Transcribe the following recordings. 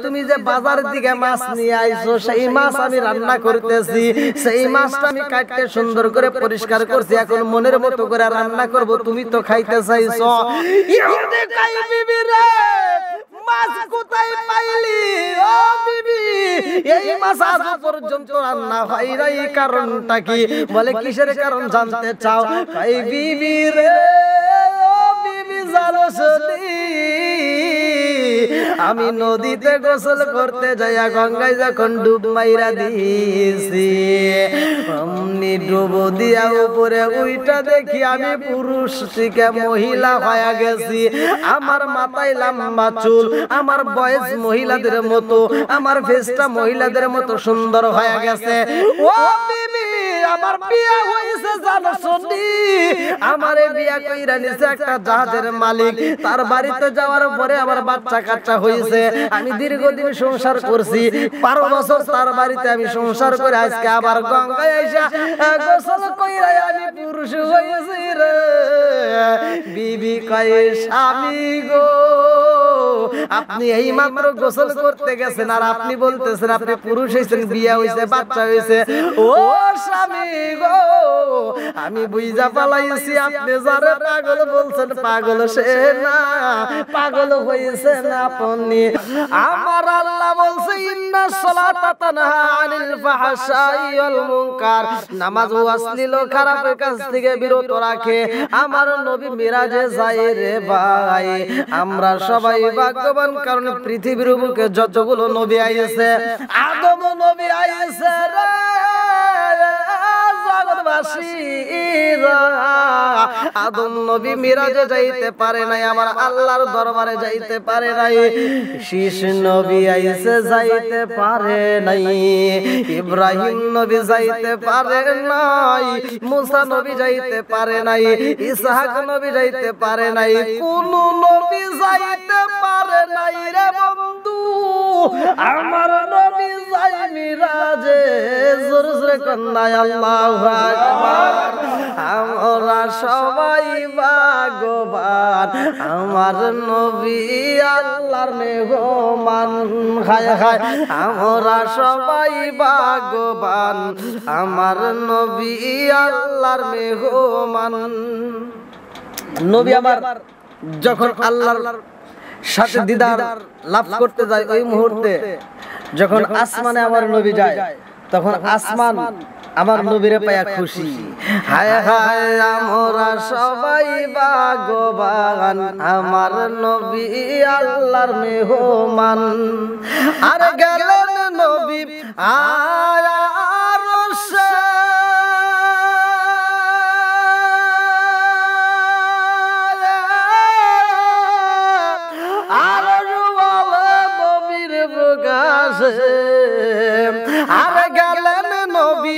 তুমি যে বাজারের দিকে মাছ নিয়ে আইছো সেই মাছ আমি রান্না করতেছি, সেই মাছটা আমি কাটতে সুন্দর করে পরিষ্কার করছি, এখন মনের মতো করে রান্না করব, তুমি তো খাইতে চাইছো। ইহুদি কই বিবি রে মাছ কোথায় পাইলি ও বিবি, এই মাছ আজ পর্যন্ত রান্না হয় নাই, কারণটা কি? বলে কিসের কারণ জানতে চাও? কই বিবি রে ও বিবি জানো শুনি আমি নদীতে গোসল করতে যাইয়া গঙ্গায় যখন ডুব মাইরা দিয়েছি, অমনি ডুব দিয়া উপরে উইটা দেখি আমি পুরুষ থেকে মহিলা হয়ে গেছি। আমার মাথায় লম্বা চুল, আমার বয়স মহিলাদের মতো, আমার ফেসটা মহিলাদের মতো সুন্দর হয়ে গেছে। ও বিবি আমার বিয়ে হয়েছে জানো শুনি, আমারে বিয়ে কইরা নিছে একটা জাহাজের মালিক, তার বাড়িতে যাওয়ার পরে আমার বাচ্চা কাচ্চা হয়েছে। আমি দীর্ঘদিন সংসার করছি, 12 বছর তার বাড়িতে আমি সংসার করে আজকে আবার গঙ্গায় আইসা গোসল কইরা আমি পুরুষ হয়েছি রে। বিবি কয় স্বামী গো আপনি এই মাত্র গোসল করতে গেছেন আর আপনি বলতেছেন আপনি পুরুষ হয়েছেন, বিয়ে হয়েছে, বাচ্চা হয়েছে। ও স্বামী গো আমি বুঝা পালাইছি আপনি যারে পাগল বলছেন পাগল সে না, পাগল হয়েছে না আপনি। আমার আল্লাহ বলছে ইন্নাস সালাতা তানহা আনিল ফাহশাই ওয়াল মুনকার, নামাজ ও অশ্লীল খারাপ কাজ থেকে বিরত রাখে। আমার নবী মিরাজে যায় রে ভাই, আমরা সবাই ভাগ্যবান, কারণ পৃথিবীর বুকে যতগুলো নবী আইছে, আদম নবী আইছে রে জগৎবাসীরা, আদম নবী মিরাজে যাইতে পারে নাই, আমার আল্লাহর দরবারে যাইতে পারে নাই। শীষ নবী আইছে যাইতে পারে নাই, ইব্রাহিম নবী যাইতে পারে নাই, মুসা নবী যাইতে পারে নাই, ইসহাক নবী যাইতে পারে নাই, কোন নবী যাইতে পারে নাই রে বন্ধু। আমার নবী যাই মিরাজে, জোরে জোরে কন্যায় আল্লাহু আকবার। আমরা সবাই ভাগ্যবান, আমার নবী আল্লাহর মেহমান। হায় হায় আমরা সবাই ভাগ্যবান, আমার নবী আল্লাহর মেহমান। নবী আমার যখন আল্লাহর সাথে দিদার লাভ করতে যায়, ওই মুহূর্তে যখন আসমানে আমার নবী যায়, তখন আসমান আমার নবীরে পায়া খুশি। হায় হায় আমরা সবাই ভাগ্যবান, আমার নবী আল্লাহর মেহমান। আর গেলেন নবী আরশে, আর নবীর প্রকাশে, আর গেলেন নবী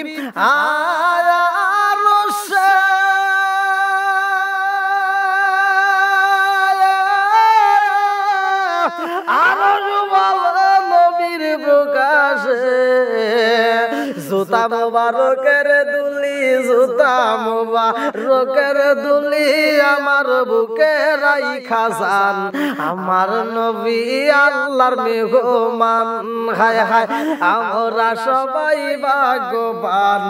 আরশে, আর নবীর প্রকাশে। জুতা মোবারকের দুলি, জুতা মোবারকের দুলি আমার বুকে রাইখা যান, আমার নবী আল্লাহর মেহমান। হায় হায় আমরা সবাই ভাগ্যবান,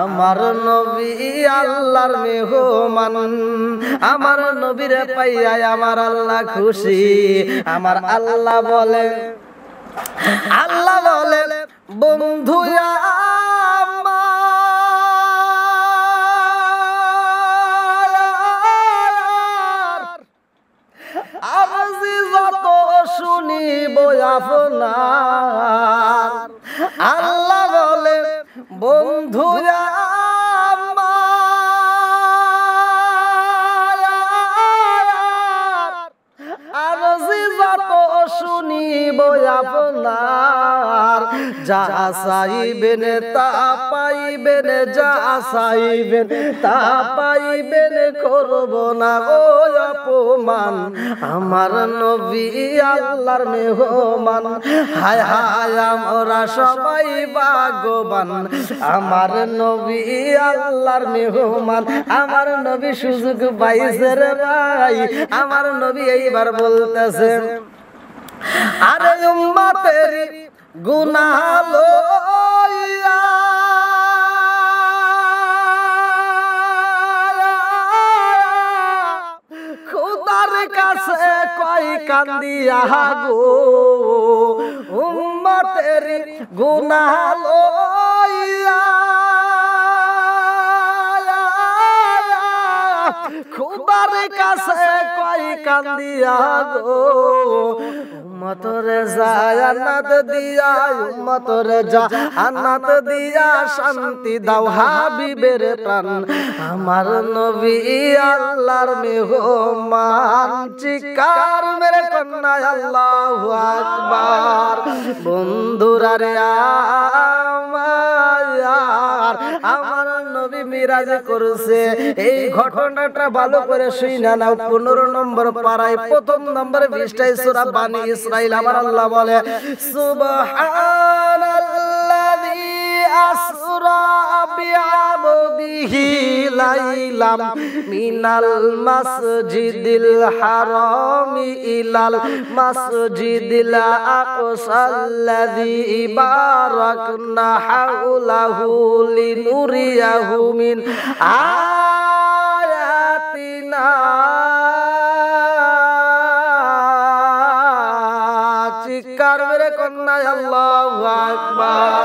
আমার নবী আল্লাহর মেহমান। আমার নবীরে পাইয়া আমার আল্লাহ খুশি। আমার আল্লাহ বলে, আল্লাহ বলে বন্ধু আমি যত শুনিব আপনার, আল্লাহ বলে বন্ধু শুনিব আপনার, যা চাইবেন তা পাইবেন, যা চাইবেন তা পাইবেন, করব না ও অপমান, আমার নবী আল্লাহর মেহমান। হায় হায় আমরা সবাই ভাগ্যবান, আমার নবী আল্লাহর মেহমান। আমার নবী সুযোগ পাইছে রে ভাই, আমার নবী এইবার বলতেছে আরে উম্মতের গুনাহ লইয়া খোদার কাছে কই কান্দিয়া গো উম্মতের গুনাহ লইয়া খোদার কাছে কই কান্দিয়া গো উম্মতরে জান্নাত দিয়া উম্মতরে জান্নাত দিয়া শান্তি দাও হাবিবের প্রাণ আমার নবী আল্লাহর মেহমান চিৎকার মেরে কন্যা আল্লাহু আকবার বন্ধুরা রে আমার নবী মিরাজ করেছে এই ঘটনাটা ভালো করে শুইনা নাও 15 নম্বর পারায় প্রথম নম্বরে 20টাই সূরা বানি ইসরাইল আমার আল্লাহ বলে সুবহানাল্লাযী আসরা বিআবদিহি লাইলাম মিনাল মাসজিদিল হারামি ইলাল মাসজিদিল আকসাল্লাযী বারাকনা হাওলাহু লিনুরিয়াহু মিন আয়াতিনা চিৎকার মেরে কন্যা আল্লাহু আকবার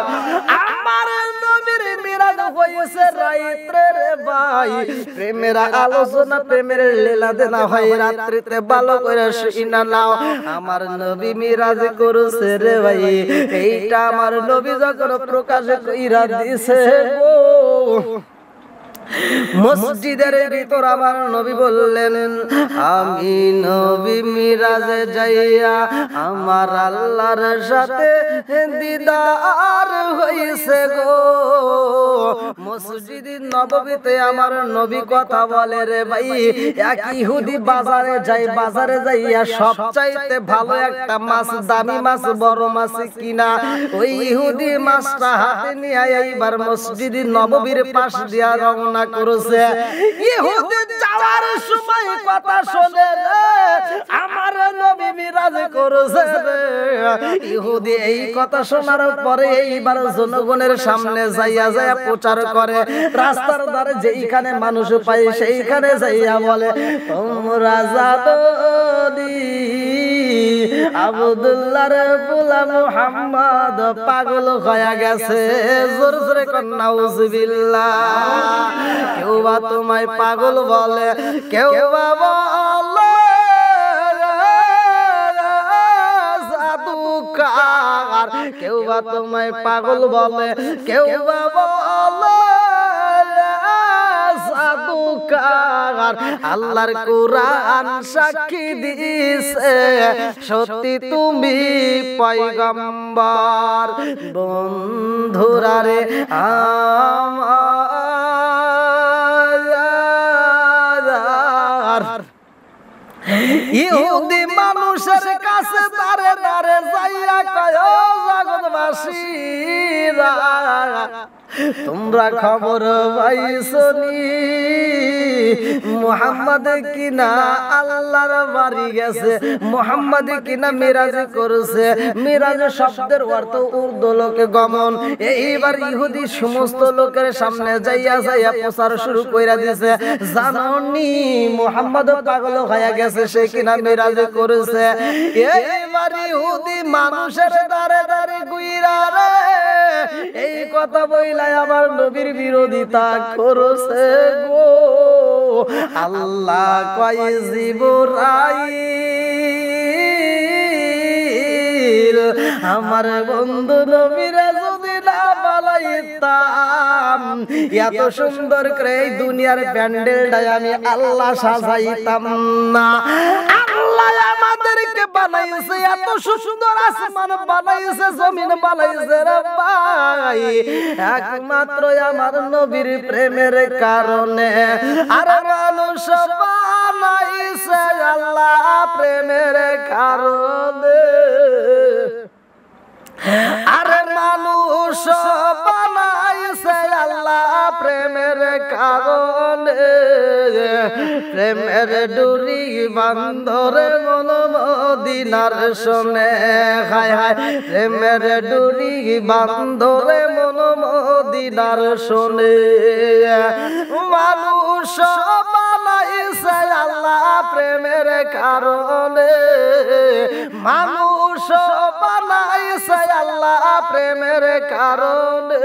আমার নবীর মিরাজ হইছে রাইতে রে ভাই প্রেমের আলোচনা প্রেমের লীলা দেনা হয় রাত্রিতে ভালো করে শুইনা নাও আমার নবী মিরাজ করেছে রে ভাই এইটা আমার নবী যখন প্রকাশ কইরা দিছে গো মসজিদের ভিতর আমার নবী বললেন আমি নবী মিরাজে যাইয়া আমার আল্লাহর সাথে দিদার হইছে গো মসজিদ নববীতে আমার নবী কথা বলে রে ভাই এক ইহুদি বাজারে যাইয়া সবচাইতে ভালো একটা মাছ দামি মাছ বড় মাছ কিনা ওই ইহুদি মাছটা হাতে নিয়ে এইবার মসজিদ নববীর পাশ দিয়া রওনা করেছে ইহুদি যাওয়ার সময় কথা শুনে আমার নবী মিরাজ করেছে ইহুদি এই কথা শোনার পরে এইবার জনগণের সামনে যাইয়া প্রচার করে রাস্তার ধারে যেইখানে মানুষ পায় সেইখানে যাইয়া বলে তোমরা জানি আব্দুল্লাহর পোলা মুহাম্মদ পাগল হয়ে গেছে জোরে জোরে কোন নাউজুবিল্লাহ কেউ বা তোমায় পাগল বলে কেউ বা বলে জাদুকার কেউ বা তোমায় পাগল বলে কেউ বা বলে জাদুকার আল্লাহর কোরআন সাক্ষী দিছে সত্যি তুমি পয়গম্বর বন্ধুরা রে আমার ইহুদি মানুষের কাছে দাঁড়ে দাঁড়ে যাইয়া কয় জগৎবাসীরা তোমরা খবর পাইছনি মুহাম্মদ কিনা আল্লাহর বাড়ি গেছে মুহাম্মদ কিনা মিরাজ করেছে মিরাজ শব্দের অর্থ উর্দু লোকে গমন এইবার ইহুদি সমস্ত লোকের সামনে যাইয়া প্রচার শুরু কইরা দিয়েছে জাননি মুহাম্মদ পাগল হয়ে গেছে সে কিনা মিরাজ করেছে এইবার ইহুদি মানুষের দাঁড়ে দাঁড়ে গুইরা রে এই কথা বইলা আমার নবীর বিরোধিতা করেছে গো আল্লাহ কয় জিবরাইল আমার বন্ধু নবীরে যদি না বালাইতাম এত সুন্দর করে এই দুনিয়ার প্যান্ডেলটাই আমি আল্লাহ সাজাইতাম না আল্লাহ আমাদেরকে বানাইছে এত সুন্দর আসমান বানাইছে জমিন বানাইছে রে ভাই একমাত্র আমার নবীর প্রেমের কারণে আর মানুষ বানাইছে আল্লাহ প্রেমের কারণে আরে মানুষ বানাইছে আল্লাহ প্রেমের কারণে প্রেমের ডুরি বান্ধরে মন মদিনার শোনে হায় হায় প্রেমের ডুরি বান্ধরে মন মদিনার শোনে মানুষ বানাইছে আল্লাহ প্রেমের কারণে মানুষ বানাইছে আল্লাহ প্রেমের কারণে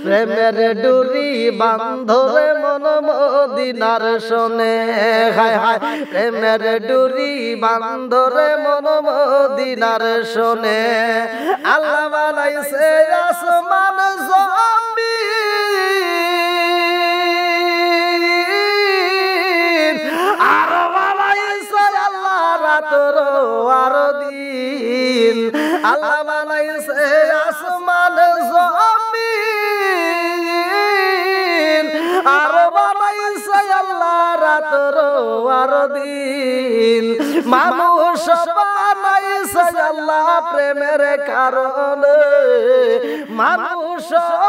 প্রেমের ডুরি বান্ধরে মন মদিনার শোনে হায় হায় প্রেমের ডুরি বান্ধরে মন মদিনার শোনে আল্লাহ বানাইছে আসমান জমিন আর বানাইছে আল্লাহ রাতর আর দিন আল্লাহ বানাইছে আসমান জমিন আর বানাইছে আল্লাহ রাতর আর দিন মানুষ বানাইছে আল্লাহ প্রেমের কারণে মানুষ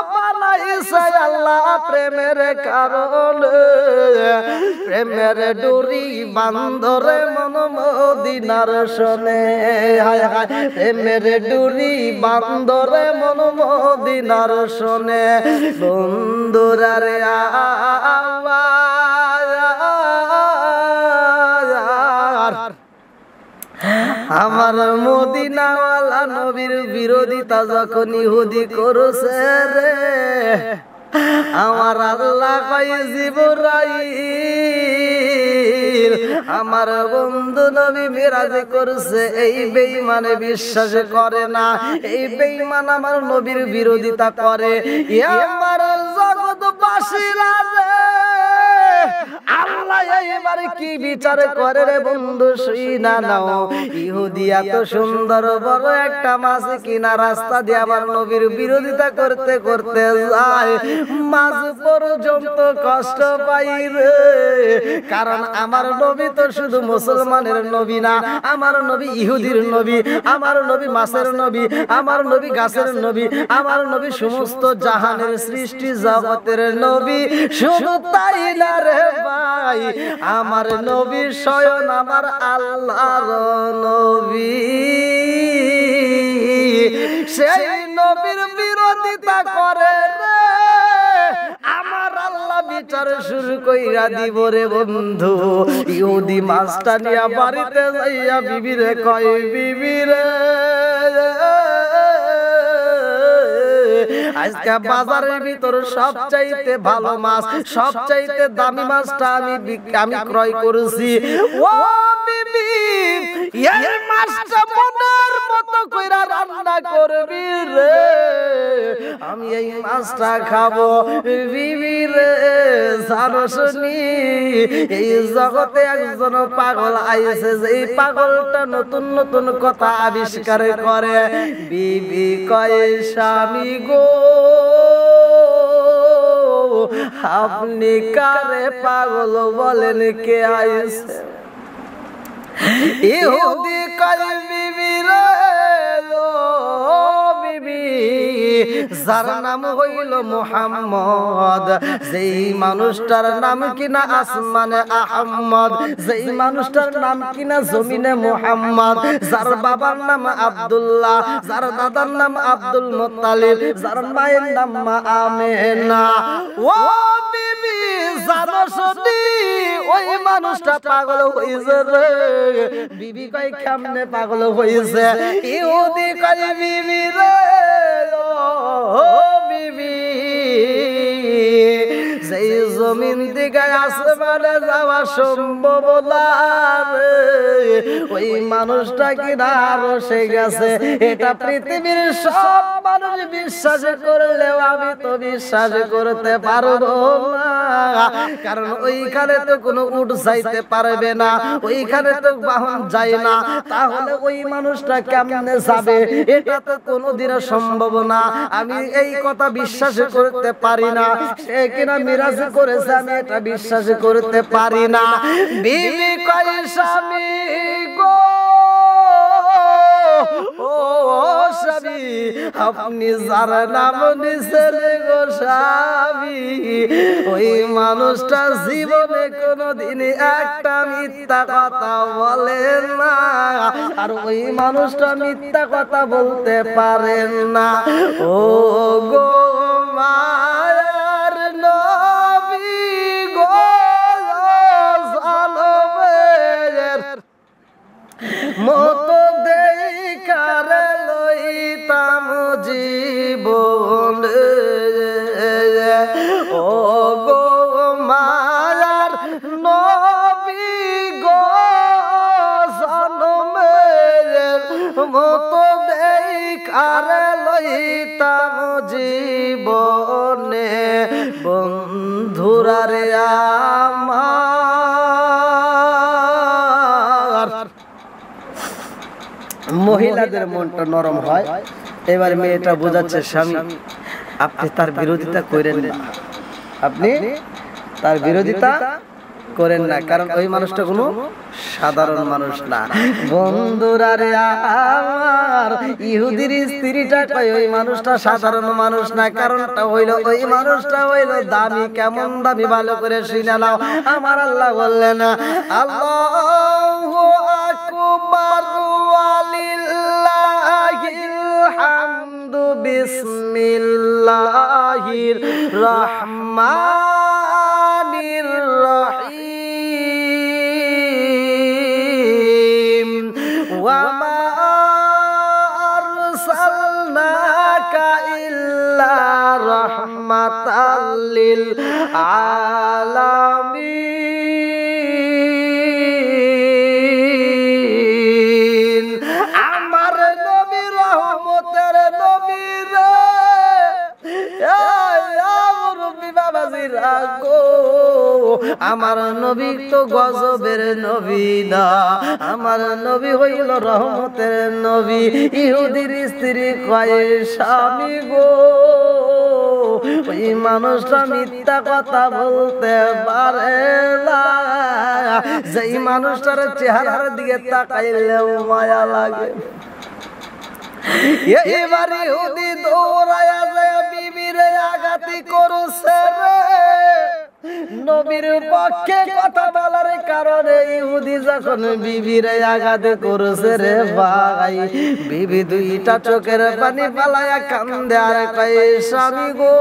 বানাইছে আল্লাহ প্রেমের কারণে প্রেমের ডুরি বান্ধরে মন মদিনার শোনে হায় হায় প্রেমের ডুরি বান্ধরে মন মদিনার শোনে বন্ধুরা রে আমার মদিনাওয়ালা নবীর বিরোধিতা যখন ইহুদি করছে রে আমার আল্লাহ কয় জিবরাইল আমার বন্ধু নবী মিরাজ করছে এই বেঈমানে বিশ্বাস করে না এই বেঈমান আমার নবীর বিরোধিতা করে আমার জগৎবাসীরা আল্লাহ এবারে কি বিচার করে রে বন্ধু শুইনা নাও ইহুদি এত সুন্দর বড় একটা মাছ কিনা রাস্তা দিয়ে আমার নবীর বিরোধিতা করতে করতে যায় মাঝ পর্যন্ত কষ্ট পাই রে কারণ আমার নবী তো শুধু মুসলমানের নবী না আমার নবী ইহুদির নবী আমার নবী মাছের নবী আমার নবী গাছের নবী আমার নবী সমস্ত জাহানের সৃষ্টি জগতের নবী শুধু তাই না রে ভাই আমার নবী স্বয়ং আমার আল্লাহর নবী সেই নবীর বিরোধিতা করে রে আমার আল্লাহ বিচার শুরু কইরা দিব রে বন্ধু ইহুদি মাছটা নিয়া বাড়িতে যাইয়া বিবিরে কয় বিবিরে আজকে বাজারের ভিতর সবচাইতে ভালো মাছ সবচাইতে দামি মাছটা আমি ক্রয় করেছি ও বিবি এই মাছটা মনের মতো কইরা রান্না করবি রে আমি এই মাছটা খাবো বিবি রে জানো শুনি এই জগতে একজন পাগল আইছে যে এই পাগলটা নতুন নতুন কথা আবিষ্কার করে বিবি কয় স্বামী গো আপনি কারে পাগল বলেন কে আইছে ইহুদি কয় বিবি রে বিবি যার নাম হইল মুহাম্মদ যেই মানুষটার নাম কিনা আসমানে আহমদ যেই মানুষটার নাম কিনা জমিনে মুহাম্মদ যার বাবার নাম আব্দুল্লাহ যার দাদার নাম আব্দুল মুত্তালিব যার মায়ের নাম মা আমেনা ও বিবি জানো শুনি ওই মানুষটা পাগল হইছে রে বিবি কয় কেমনে পাগল হইছে ইহুদি কয় বিবি রে ও বিবি যেই জমিন দিকে আসমানে যাওয়া সম্ভব না ওই মানুষটা কিনা আরো সে গেছে এটা পৃথিবীর সব মানুষ বিশ্বাস করলেও আমি তো বিশ্বাস করতে পারবো না কারণ ওইখানে তো কোনো উট যাইতে পারবে না ওইখানে তো বাহন যায় না তাহলে ওই মানুষটা কেমনে যাবে এটা তো কোনোদিনও সম্ভব না আমি এই কথা বিশ্বাস করতে পারি না সে কিনা মিরাজ করেছে আমি এটা বিশ্বাস করতে পারি না বিবি কয় স্বামী গো ও স্বামী আপনি যার নাম নিছেন গো স্বামী, ওই মানুষটা জীবনে কোনোদিন একটা মিথ্যা কথা বলেন না, আর ওই মানুষটা মিথ্যা কথা বলতে পারেন না। ও গো মায়ার নবী গো সালমের মতো দেখার লইতাম জীবন। ও গো মায়ার নবী গো সালমের মতো দেখার লইতাম জীবনে। বন্ধুরা রে আমার, মহিলাদের মনটা নরম হয়। এবার মেয়েটা বোঝাচ্ছে স্বামী আপনি তার বিরোধিতা করেন না, আপনি তার বিরোধিতা করেন না, কারণ ওই মানুষটা কোনো সাধারণ মানুষ না। বন্ধুরা রে আমার, ইহুদির স্ত্রীটা কয় ওই মানুষটা সাধারণ মানুষ না, কারণটা হইল ওই মানুষটা হইল দামি। কেমন দামি ভালো করে শুনে নাও। আমার আল্লাহ বললেন আল্লাহু আকবার ওয়ালিল্লাহিল হামদু বিসমিল্লাহির রহমানির রহিম ওয়া মা আরসালনাকা ইল্লা রাহমাতাল লিল আলামিন। আমার নবী রহমতের নবী রে, আমার নবী তো গজবের নবী না, আমার নবী হইল রহমতের নবী। ইহুদির স্ত্রী কয় স্বামী গো ওই মানুষটা মিথ্যা কথা বলতে পারে না, যেই মানুষটার চেহারার দিকে তাকাইলেও মায়া লাগে। এবার ইহুদি দৌড়ায়া যায় বিবিরে আঘাতি করছে রে। নবীর পক্ষে কথা বলার কারণে ইহুদি যখন বিবিরে আঘাত করছে রে ভাই, বিবি দুইটা চোখের পানি পালায়া কান্দে আর কয় স্বামী গো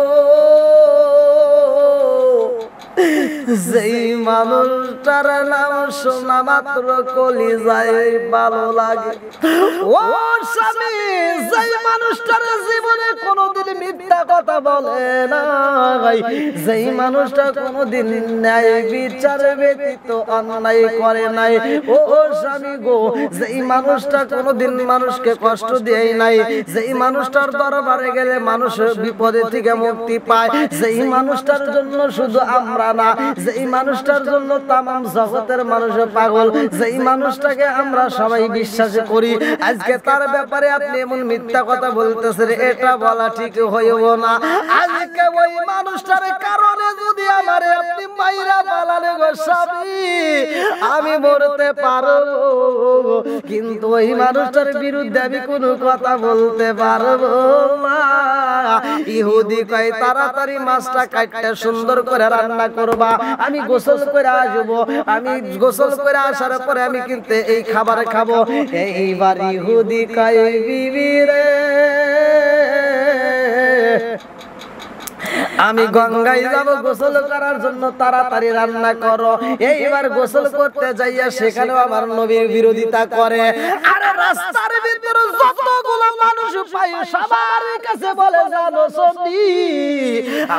যেই মানুষটার নাম শোনা মাত্র কলিজায় ভালো লাগে। ও স্বামী, যেই মানুষটার জীবনে কোনোদিন মিথ্যা কথা বলে না, যেই মানুষটা কোনোদিন ন্যায় বিচার ব্যতীত অন্যায় করে নাই, ও স্বামী গো যেই মানুষটা কোনোদিন মানুষকে কষ্ট দেয় নাই, যেই মানুষটার দরবারে গেলে মানুষ বিপদে থেকে মুক্তি পায়, যেই মানুষটার জন্য শুধু আমরা না, যেই মানুষটার জন্য তামাম জগতের মানুষ পাগল, যেই মানুষটাকে আমরা সবাই বিশ্বাস করি, আজকে তার ব্যাপারে আপনি এমন মিথ্যা কথা বলতেছেন, এটা বলা ঠিক হইব না। আজকে ওই মানুষটার কারণে যদি আমারে আপনি মাইরা পালালে গো স্বামী, আমি মরতে পারবো, কিন্তু ওই মানুষটার বিরুদ্ধে আমি কোনো কথা বলতে পারবো না। ইহুদি কয় তাড়াতাড়ি মাছটা কাটতে সুন্দর করে রান্না করবা, আমি গোসল করে আসবো, আমি গোসল করে আসার পরে আমি কিন্তু এই খাবার খাবো। এইবার ইহুদি কয় বিবি রে আমি গঙ্গায় যাব গোসল করার জন্য, তাড়াতাড়ি রান্না করো। এইবার গোসল করতে যাইয়া সেখানেও আমার নবীর বিরোধিতা করে। আরে রাস্তার ভিতরে যতগুলো মানুষ পাই সবার কাছে বলে জানো সবই,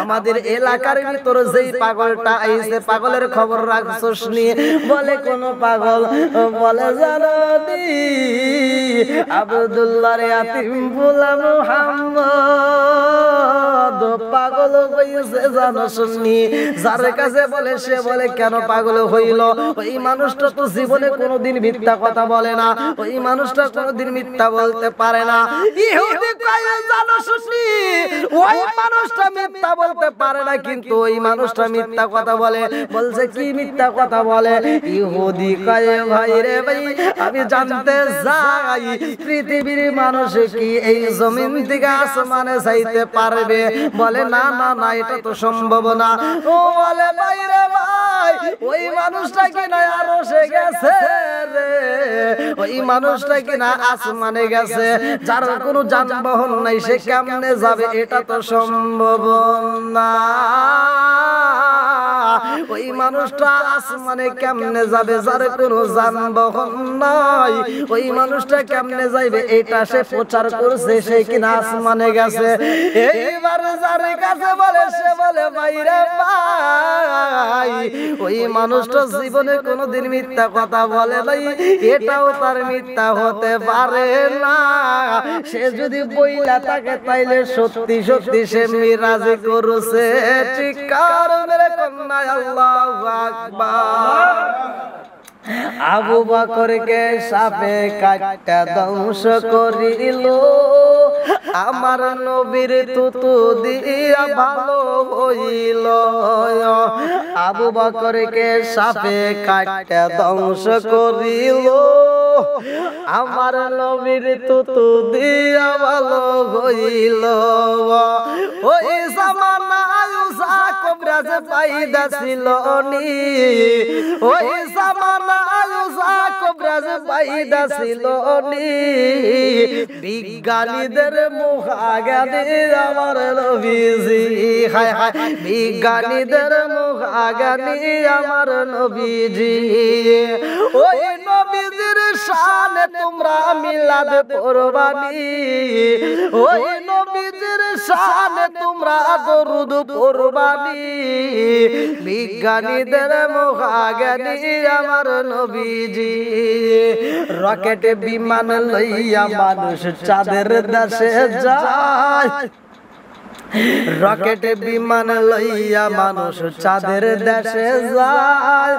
আমাদের এলাকার ভিতরে যেই পাগলটা আইছে পাগলের খবর রাখছস নি? বলে কোন পাগল? বলে জানো নি আব্দুল্লাহ রে আতিম বুলা মুহাম্মদ পাগল হইছে জানো শুনি। যার কাছে বলে সে বলে কেন পাগল হইল? ওই মানুষটা তো জীবনে কোনোদিন মিথ্যা কথা বলে না, ওই মানুষটা কোনোদিন মিথ্যা বলতে পারে না। ইহুদি কয় জানো শুনি, ওই মানুষটা মিথ্যা বলতে পারে না, কিন্তু ওই মানুষটা মিথ্যা কথা বলে। বলছে কি মিথ্যা কথা বলে? ইহুদি কয় ভাই রে ভাই, আমি জানতে চাই পৃথিবীর মানুষ কি এই জমিন থেকে আসমানে যাইতে পারবে? বলে না না না, এটা তো সম্ভব না। ও বলে ভাই রে ভাই, ওই মানুষটা কি না আরশে গেছে রে, ওই মানুষটা কি না আসমানে গেছে, যার কোনো যানবাহন নাই, সে কেমনে যাবে? এটা তো সম্ভব না। ওই মানুষটা আসমানে কেমনে যাবে যার কোনো যানবাহন নাই? ওই মানুষটা কেমনে যাইবে? এটা সে প্রচার করছে, সে কিনা আসমানে গেছে। এইবার যার কাছে বলে সে বলে ভাই রে ভাই, ওই মানুষটা জীবনে কোনোদিন মিথ্যা কথা বলে নাই, এটাও তার মিথ্যা হতে পারে না। সে যদি বইলা থাকে তাইলে সত্যি সত্যি সে মিরাজ করছে। চিৎকার মেরে কন্যা আল্লাহু আকবার। আবু বকরকে সাপে কাটা ধ্বংস করিল, আমার নবীর তুতু দিয়া ভালো হইল। আবু বকরকে সাপে কাটা ধ্বংস করিল, আমার নবীর তুতু দিয়া ভালো হইল। ওই জামানায় উসা কবরাজ পাইদা ছিল নি, ওই জামানায় উসা কবরাজ পাইদা ছিল নি। বিজ্ঞানীদের মুখাগানি আমার নবীজি, হায় হায় বিজ্ঞানীদের মুখাগানি আমার নবীজি। ওই নবীজির শানে তোমরা মিলাদ পড়বানি, ওই নবীজির শানে তোমরা দরুদ পড়বানি। বিজ্ঞানীদের মুখাগানি আমার নবীজি। রকেট বিমান লইয়া মানুষ চাঁদের দেশে যায়, রকেট বিমান লইয়া মানুষ চাঁদের দেশে যায়।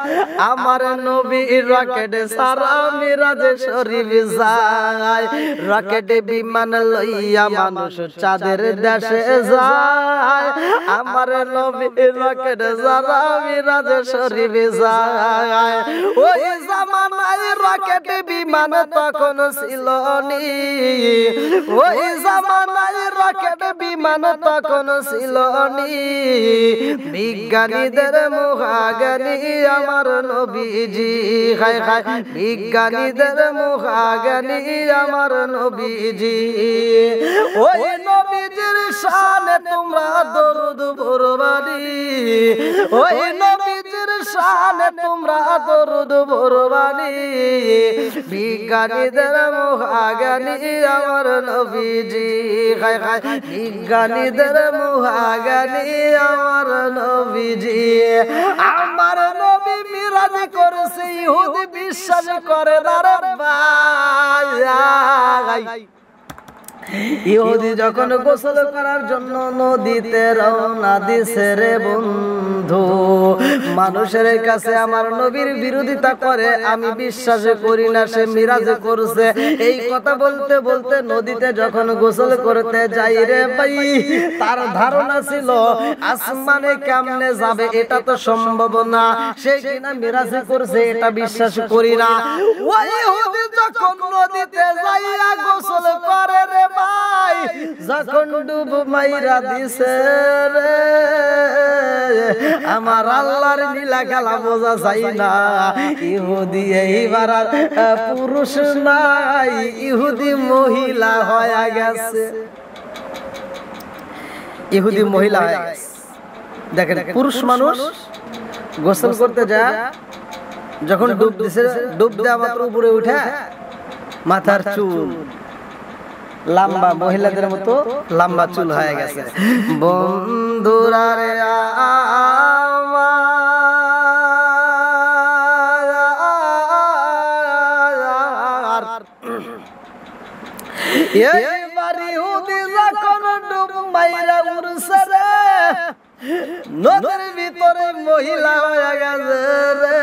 আমার নবী রকেট সারা মিরাজ শরীফ যায়। রকেট বিমান লইয়া মানুষ চাঁদের দেশে যায়, আমার নবী রকেট সারা মিরাজ শরীফ যায়। ওই জামানায় রকেট বিমান তখন ছিল নি, ওই জামানায় রকেট বিমান তখন ছিল নি। বিজ্ঞানীদের মুখাগানি আমার নবীজি, হায় হায় বিজ্ঞানীদের মুখাগানি আমার নবীজি। ওই নবীজির শানে তোমরা দরুদ পড়বানি, ওই নবীজির শানে তোমরা দরুদ পড়বানি। বিজ্ঞানীদের মুখাগানি আমার নবীজি, হায় হায় বিজ্ঞানীদের মুখাগানি আমার নবীজি। আমার নবী মিরাজ করেছে, ইহুদি বিশ্বাস করে না রে ভাই। ইহুদি যখন গোসল করার জন্য নদীতে রওনা দিছে রে বন্ধু, মানুষের কাছে আমার নবীর বিরোধিতা করে, আমি বিশ্বাস করি না সে মিরাজ করছে। এই কথা বলতে বলতে নদীতে যখন গোসল করতে যাই রে ভাই, তার ধারণা ছিল আসমানে কেমনে যাবে, এটা তো সম্ভব না, সে কিনা মিরাজ করছে, এটা বিশ্বাস করি না। ওই ইহুদি যখন নদীতে যাইয়া গোসল করে রে ভাই, যখন ডুব মাইরা দিছে রে, আমার আল্লাহর লীলা খেলা বোঝা যায় না। ইহুদি এইবার পুরুষ নাই, ইহুদি মহিলা হয়ে গেছে, ইহুদি মহিলা হয়ে গেছে। দেখেন পুরুষ মানুষ গোসল করতে যায়, যখন ডুব দিছে, ডুব দেওয়া মাত্র উপরে উঠে মাথার চুল লম্বা, মহিলাদের মতো লম্বা চুল হয়ে গেছে। বন্ধুরা রে আমার এইবার ইহুদি যখন ডুব মাইরা উড়ছে রে নদীর ভিতরে মহিলা হয়ে গেছে রে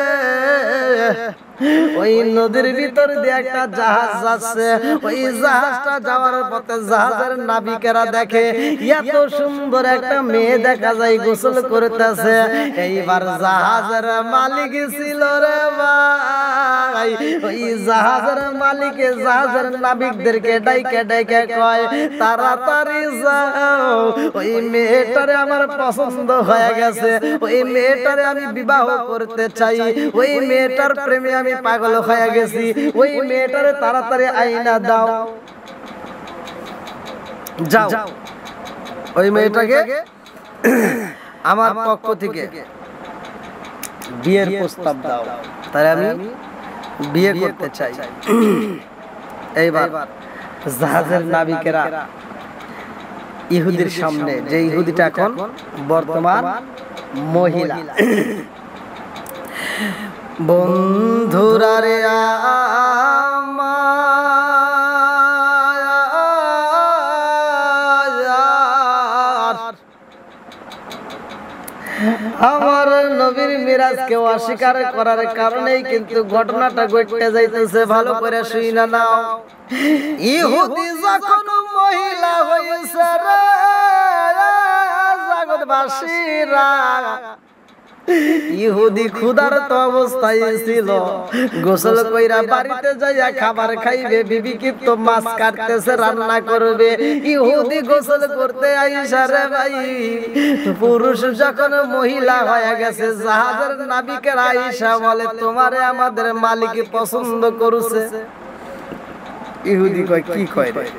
ওই নদীর ভিতর দিয়ে একটা জাহাজ যাচ্ছে ওই জাহাজটা যাওয়ার পথে জাহাজের নাবিকেরা দেখে এত সুন্দর একটা মেয়ে দেখা যায় গোসল করতেছে এইবার জাহাজের মালিক ছিল রে ভাই ওই জাহাজের মালিকে জাহাজের নাবিকদেরকে ডাইকে ডাইকে কয় তাড়াতাড়ি যাও ওই মেয়েটারে আমার পছন্দ হয়ে গেছে ওই মেয়েটারে আমি বিবাহ করতে চাই ওই মেয়েটার প্রেমে আমি পাগল হয়ে গেছি ওই মেয়েটারে তাড়াতাড়ি আইনা দাও যাও ওই মেয়েটাকে আমার পক্ষ থেকে বিয়ের প্রস্তাব দাও তাই আমি বিয়ে করতে চাই এইবার জাহাজের নাবিকেরা ইহুদির সামনে যে ইহুদিটা এখন বর্তমান মহিলা বন্ধুরা রে আমার নবীর মিরাজকে অস্বীকার করার কারণেই কিন্তু ঘটনাটা ঘটতে যাইতেছে ভালো করে শুই না নাও ইহুদি যখন মহিলা হয়েছে রে জগৎবাসীরা ইহুদি ক্ষুধার্ত অবস্থায় ছিল গোসল কইরা বাড়িতে যাইয়া খাবার খাইবে বিবি কিন্তু মাছ কাটতেছে রান্না করবে ইহুদি গোসল করতে আইসা রে ভাই পুরুষ যখন মহিলা হয়ে গেছে জাহাজের নাবিকের আইসা বলে তোমারে আমাদের মালিক পছন্দ করছে ইহুদি কয় কি কয় রে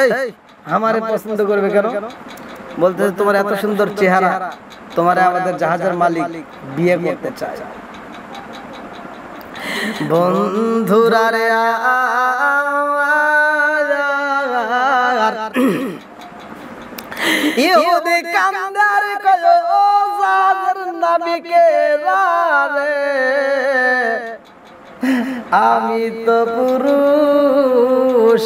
এই আমারে পছন্দ করবে কেন বলতে তোমার এত সুন্দর চেহারা তোমারে আমাদের জাহাজের মালিক বিয়ে করতে চায় বন্ধুরা রে ইহুদি কান্দার কয় ও জাহাজের নাবিকে রে আমি তো পুরুষ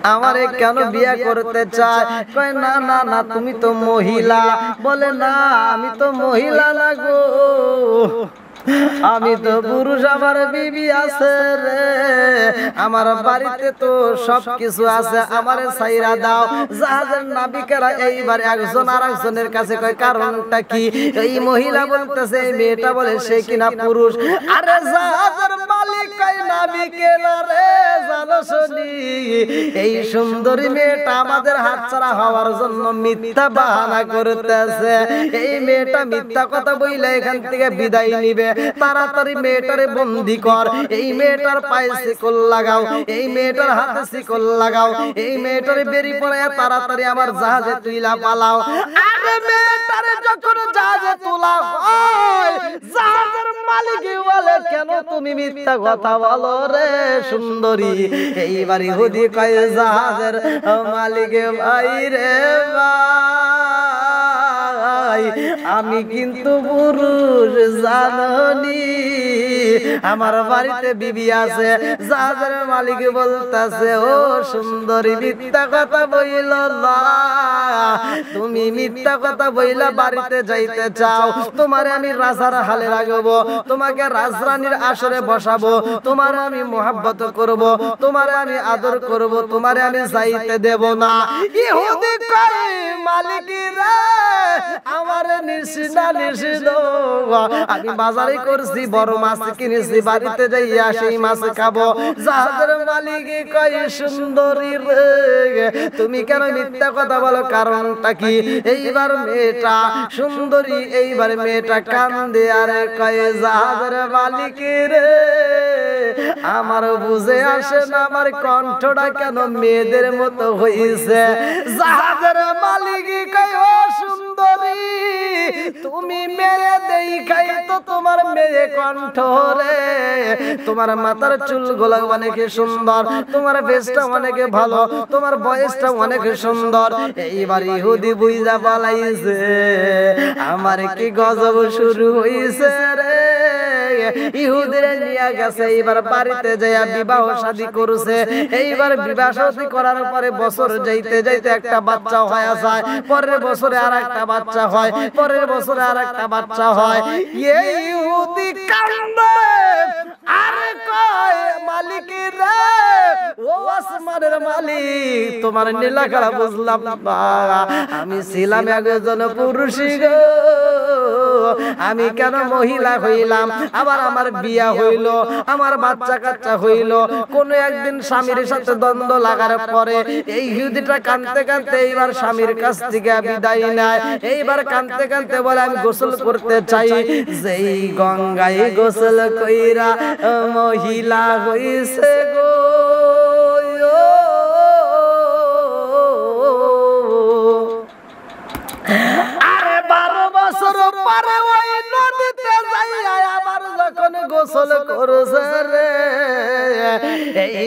আমারে কেন বিয়ে করতে চায় কয় না না না তুমি তো মহিলা বলে না আমি তো মহিলা না গো আমি তো পুরুষ আমার বিবি আছে রে আমার বাড়িতে তো সবকিছু আছে আমারে ছাইরা দাও জাহাজের নাবিকেরা এইবার একজন আরেকজনের কাছে কয় কারণটা কি এই মহিলা বলতেছে এই মেয়েটা বলে সে কিনা পুরুষ আরে জাহাজের মালিক কয় নাবিকেরা রে জানো শুনি এই সুন্দরী মেয়েটা আমাদের হাতছাড়া হওয়ার জন্য মিথ্যা বাহানা করতেছে এই মেয়েটা মিথ্যা কথা বইলে এখান থেকে বিদায় নিবে তাড়াতাড়ি মেয়েটারে বন্দি কর এই মেয়েটার পায়ে শিকল লাগাও এই মেয়েটার হাতে শিকল লাগাও এই মেয়েটারে বেরি পড়ায়া তাড়াতাড়ি আমার জাহাজে তুইলা পালাও আরে মেয়েটারে যখন জাহাজে তোলা হয় জাহাজের মালিক বলে কেন তুমি মিথ্যা কথা বলো রে সুন্দরী এইবার ইহুদি কয় জাহাজের মালিক ভাই রে ভাই আমি কিন্তু পুরুষ জানি আমার বাড়িতে বিবি আছে জাহাজের মালিক বলতাছে ও সুন্দরী মিথ্যা কথা বইল না তুমি মিথ্যা কথা বইলা বাড়িতে যাইতে চাও তোমারে আমি রাজার হালে রাখবো তোমাকে রাজরানীর আসরে বসাবো তোমারে আমি মোহাব্বত করব তোমারে আমি আদর করব তোমারে আমি যাইতে দেব না ইহুদি কয় মালিক রে আমারে নিশিনা নিশিদ আমি বাজারে করছি বড় মাছ কিনেছি বাড়িতে যাইয়া সেই মাছ খাবো জাহাজের মালিক কয় সুন্দরী রে তুমি কেন মিথ্যা কথা বলো কারণটা কি এইবার মেয়েটা সুন্দরী এইবার মেয়েটা কান্দে আর কয় জাহাজের মালিক রে আমার বুঝে আসে না আমার কণ্ঠটা কেন মেয়েদের মতো হইছে জাহাজের মালিক কয় ও সুন্দরী তুমি মেয়ে দেখাই তো তোমার মেয়ে কণ্ঠ রে তোমার মাথার চুলগুলো অনেক সুন্দর তোমার বেশটা অনেক ভালো তোমার বয়সটা অনেক সুন্দর এইবার ইহুদি বুঝা পালাইছে আমার কি গজব শুরু হইছে রে ইহুদিরা নিয়ে গেছে। এইবার বাড়িতে যাইয়া বিবাহ শাদী করছে। এইবার বিবাহ শাদী করার পরে বছর যাইতে যাইতে একটা বাচ্চা হয়ে যায়, পরের বছরে আর একটা বাচ্চা হয়, পরের বছরে আর একটা বাচ্চা হয়। এই ইহুদি কান্দে আর কয় মালিক রে, ও আসমানের মালিক, তোমার নীলা খেলা বুঝলাম না, আমি ছিলাম একজন পুরুষ গো, আমি কেন মহিলা হইলাম? আবার আমার বিয়া হইল, আমার বাচ্চা কাচ্চা হইল। কোন একদিন স্বামীর সাথে দ্বন্দ্ব লাগার পরে এই ইহুদিটা কাঁদতে কাঁদতে এইবার স্বামীর কাছ থেকে বিদায় নেয়। এইবার কাঁদতে কাঁদতে বলে আমি গোসল করতে চাই। যেই গঙ্গায় গোসল কইরা মহিলা হইছে গো, আরে 12 বছর পরে ওই নদীতে যাইয়া আবার যখন গোসল করছে রে,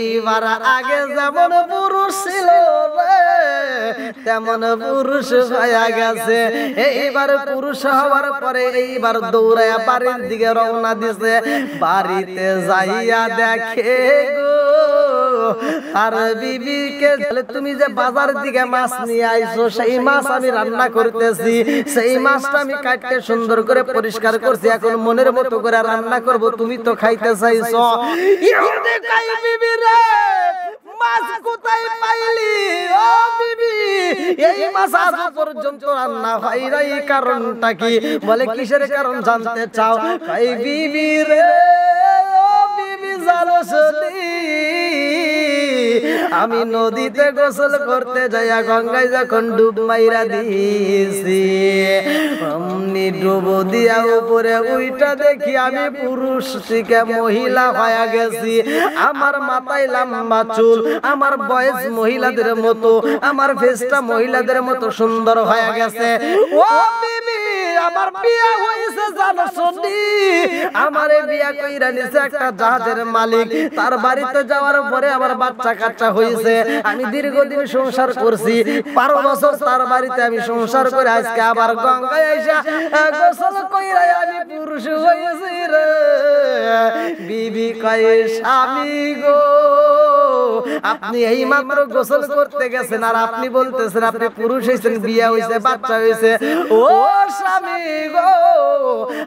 এইবার আগে যেমন পুরুষ ছিল রে তেমন পুরুষ হয়ে গেছে। এইবার পুরুষ হওয়ার পরে এইবার দৌড়াইয়া বাড়ির দিকে রওনা দিছে। বাড়িতে যাইয়া দেখে গো আর বিবিকে, তুমি যে বাজার দিকে মাছ নিয়ে আইছো, সেই মাছ আমি রান্না করতেছি, সেই মাছটা আমি কাটতে সুন্দর করে পরিষ্কার করছি, এখন মনের মতো করে রান্না করব, তুমি তো খাইতে চাইছো। ইহুদি কই বিবি রে, মাছ কোথায় পাইলি? ও বিবি, এই মাছ আজ পর্যন্ত রান্না হয় নাই, কারণটা কি? বলে কিসের কারণ জানতে চাও? কই বিবি রে, ও বিবি জানো শুনি, আমি নদীতে গোসল করতে যাইয়া গঙ্গায় যখন ডুব মাইরা দিয়েছি, অমনি ডুব দিয়া উপরে উইটা দেখি আমি পুরুষ থেকে মহিলা হয়ে গেছি। আমার মাথায় লম্বা চুল, আমার বয়স মহিলাদের মতো, আমার ফেসটা মহিলাদের মতো সুন্দর হয়ে গেছে। ও বিবি, আমার বিয়া হইছে জানো শুনি, আমারে বিয়া কইরা নিছে একটা জাহাজের মালিক, তার বাড়িতে যাওয়ার পরে আমার বাচ্চা কাচ্চা হইছে। আমি দীর্ঘদিন সংসার করছি, 12 বছর তার বাড়িতে আমি সংসার করে আজকে আবার গঙ্গায় আইসা গোসল কইরা আমি পুরুষ হইছি রে। বিবি কয় স্বামী গো, আপনি এই মাত্র গোসল করতে গেছেন আর আপনি বলতেছেন আপনি পুরুষ হইছেন, বিয়া হইছে, বাচ্চা হইছে। ও স্বামী গো,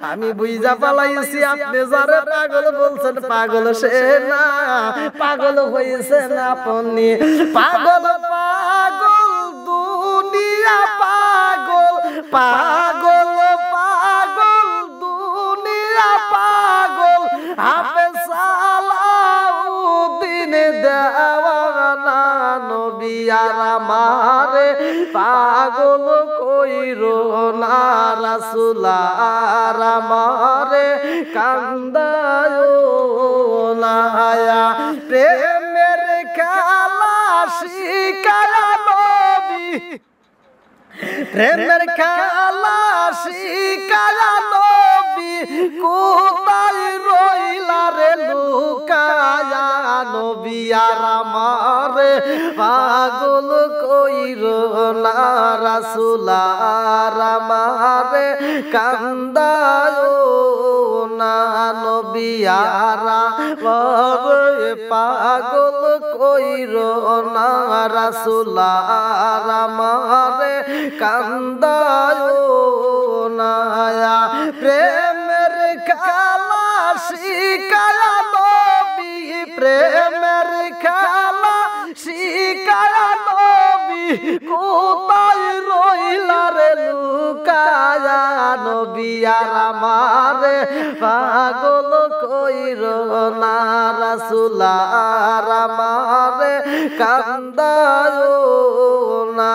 আমি বুঝা পালাইছি, আপনি যারে পাগল বলছেন পাগল সে না, পাগল হইছে না আপনি। পাগল পাগল দুনিয়া পাগল, পাগল পাগল দুনিয়া পাগল, হাফেজ সালাউদ্দিন দেওয়ানা নবী আর আমারে পাগল কইরো না, রাসূল আর আমারে কান্দায়ো না। প্রেমের খেলা শিখায়া নবী, প্রেমের খেলা শিখায়া নবী, কোথায় রইলা রে লুকায়া নবী আর আমারে পাগল কইরো না, রাসূল আর আমারে কান্দায়ো না, নবী আর আমারে পাগল কইরো না, রাসূল আর আমারে কান্দায়ো না। প্রেমের খেলা শিখায়া নবী, প্রেমের খেলা শিখায়া নবী, কোথায় রইলা রে লুকায়া নবী আর আমারে পাগল কইরো না, রাসূল আর আমারে কান্দায়ো না।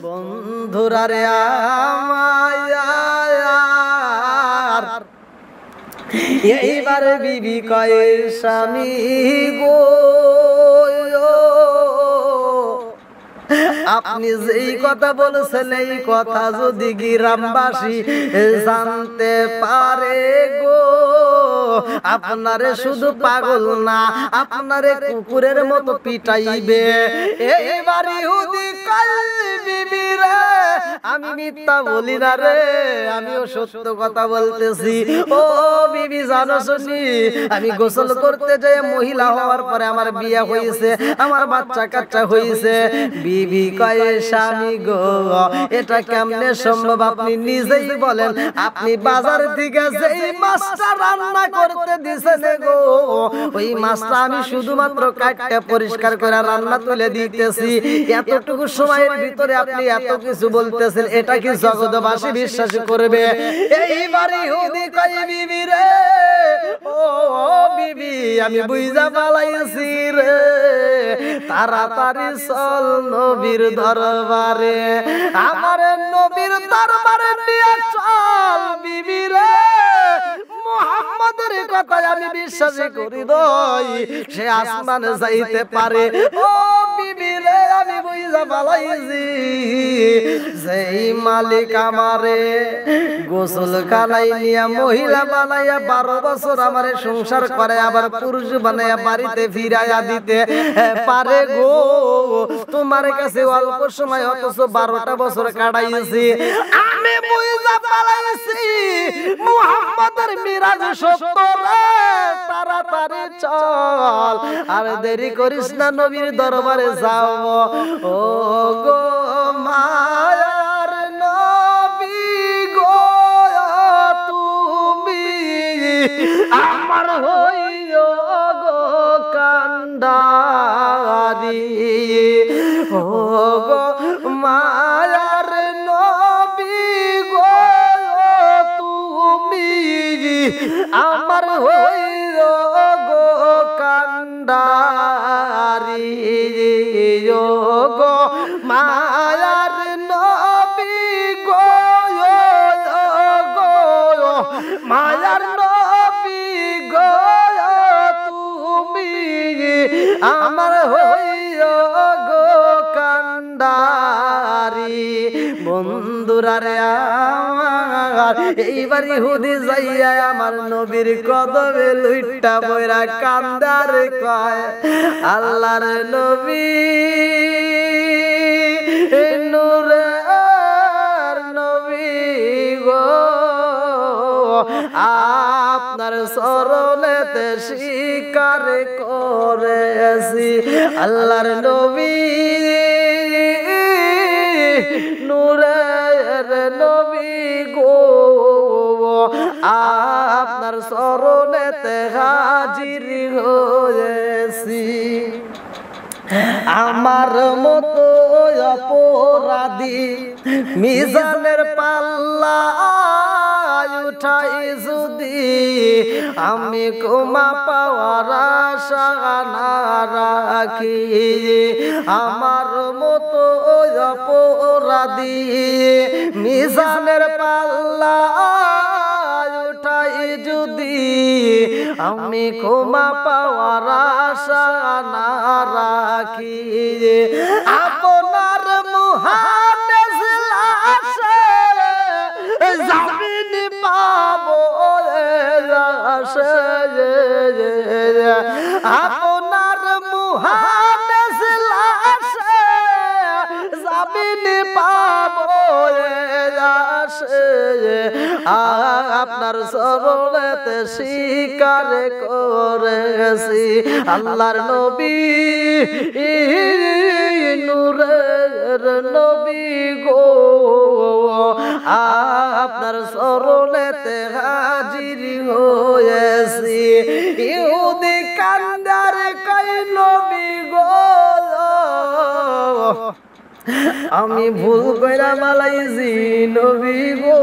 বন্ধুরা রে আমার, এইবার বিবি কয় স্বামী গো, আপনি যেই কথা বলছেন এই কথা যদি গ্রামবাসী জানতে পারে গো, আপনারে শুধু পাগল না, আপনারে কুকুরের মতো পিটাইবে। এইবার ইহুদি কয় বিবি রে, আমি মিথ্যা বলি না রে, আমিও সত্য কথা বলতেছি। ও বিবি জানো শুনি, আমি গোসল করতে যাই মহিলা হওয়ার পরে আমার বিয়ে হয়েছে, আমার বাচ্চা কাচ্চা হয়েছে। বিবি কয়ে স্বামী গো এটা কেমনে সম্ভব, আপনি নিজেই বলেন। আপনি বাজার থেকে যেই মাছটা রান্না করতে দিছেন গো, ওই মাছটা আমি শুধুমাত্র কাটতে পরিষ্কার করে রান্না তুলে দিতেছি, এতটুকু সময়ের ভিতরে আপনি এত কিছু বলতেছেন, এটা কি জগৎবাসী বিশ্বাস করবে? এইবার ইহুদি কয় বিবি রে, ও বিবি আমি বুঝা পালাইছি রে, তাড়াতাড়ি চল নবীর দরবারে, আমার নবীর দরবারে নিয়ে চল বিবি রে। মুহাম্মাদের কথা আমি বিশ্বাস করি দই, সে আসমানে যাইতে পারে। ও বিবি রে আমি বুঝা পালাইছি, যেই মালিক আমারে গোসল খানায় নিয়া মহিলা বানাইয়া 12 বছর আমারে সংসার করে, আবার পুরুষ বানাইয়া বাড়িতে ফিরাইয়া দিতে পারে গো। তোমার কাছে অল্প সময় অথচ 12টা বছর কাটাইছি, আমি বুঝা পালাইছি মুহাম্মাদের মিরাজ সত্য রে, তাড়াতাড়ি চল আর দেরি করিস না, নবীর দরবারে যাও। ও গো মায়ার নবী গো তুমি আমার হইও গো কান্ডারি, ও গো মায়ার নবী গো তুমি আমার হইও গো কান্ডারি, ও গো মায়ার নবী গো মায়ার নবী গো তুমি আমার হইও গো কান্ডারি। বন্ধুরা রে আমার, এইবার ইহুদি যাইয়া আমার নবীর কদমে লুইটা বইরা কান্দার কয়, আল্লাহর নবী নূরের নবী গো, আপনার চরণেতে স্বীকার করেছি, আল্লাহর নবী নূরের নবী গো, আপনার চরণেতে হাজির হয়েছি। আমার মতো অপরাধী মিজানের পাল্লা উঠাই যদি আমি ক্ষমা পাওয়ার আশা না রাখি, আমার মতো অপরাধী মিজানের পাল্লা উঠাই যদি আমি ক্ষমা পাওয়ার আশা না রাখি, আপনার মুহাদ্দিস লাশে জামিন পাবো আপনার মুহাদ্দিস লাশে জামিন পাবো আপনার চরণেতে স্বীকার করেছি, আল্লাহর নবী নূরের নবী গো, আপনার চরণেতে হাজির হয়েছি। ইহুদি কান্দার কই নবী গো, আমি ভুল কইরা মালাইছি নবী গো,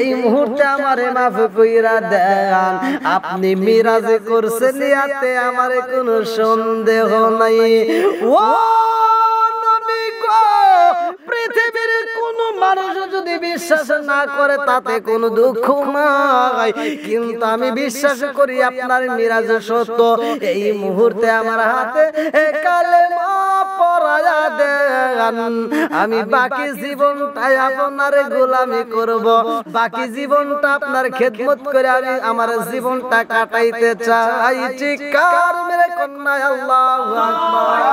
এই মুহূর্তে আমারে মাফ কইরা দেন। আপনি মিরাজ করছেন ইয়াতে আমারে কোনো সন্দেহ নাই। ও নবী গো, পৃথিবীর কোন মানুষ যদি বিশ্বাস না করে তাতে কোনো দুঃখ নাই, কিন্তু আমি বিশ্বাস করি আপনার মিরাজ সত্য। এই মুহূর্তে আমার হাতে কালেমা পড়ায়া দেন, আমি বাকি জীবনটাই আপনার গোলামি করব, বাকি জীবনটা আপনার খেদমত করে আমি আমার জীবনটা কাটাইতে চাই। চিৎকার মেরে কন্যা আল্লাহু আকবার।